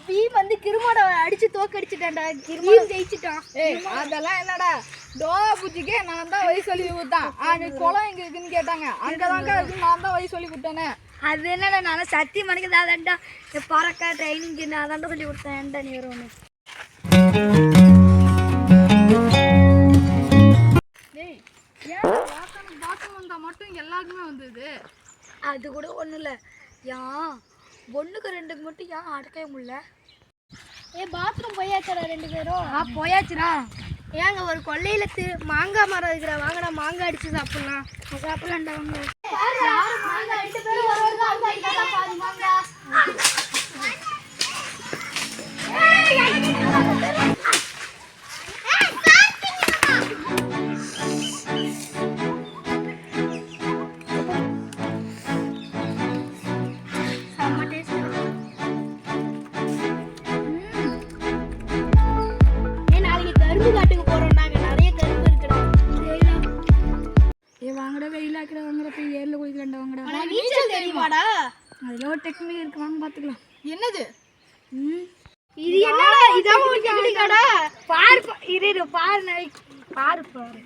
Beam வந்து கிருமாட அடிச்சு தோக்கடிச்சிட்டான்டா. கிருமாட ஜெயிச்சிட்டான். அதெல்லாம் என்னடா டோவா பூச்சிக்கே நான் தான் வழி சொல்லி கொடுத்தேன். நீ குளம் எங்க இருக்குன்னு கேட்டாங்க. அங்கதாங்க இருக்கு, நான் தான் வழி சொல்லி கொடுத்தேனே. அது என்னடா நான் சத்தியம் மணிக்கு தான்டா பறக்க ட்ரைனிங்க்கு நான் தான்டா சொல்லி கொடுத்தேன். ஏன்டா நீ வருவோன்னு பாத்ரூம் வந்தா மட்டும் எல்லாருக்குமே வந்தது. அது கூட ஒன்றும் இல்லை. ஏன் ஒன்றுக்கு ரெண்டுக்கு மட்டும் ஏன் அடக்கவே முடியல? பாத்ரூம் போயாச்சடா 2 பேரும். போயாச்சுடா. ஏங்க ஒரு கொல்லையில மாங்காய் மரம் இருக்கிற வாங்கடா, மாங்காய் அடிச்சு சாப்பிடலாம். சாப்பிடலாம்டா வாங்க. மாங்காய் 2 பேரும் வருவாங்க. மாங்காய் காட்டுக்கு போறோம். நாங்க நிறைய கரும்பு இருக்குடா. வாங்கடா வெயில ஆக்கிட வாங்கடா, போய் ஏர்ல குளிக்கலாம்டா வாங்கடா. நீச்சல் தெரியுமாடா? அதுல ஒரு டெக்னிக் இருக்கு, வாங்க பாத்துக்கலாம். என்னது இது? என்னடா இதான் ஒரு டெக்னிக்காடா? பாரு பாரு பாரு.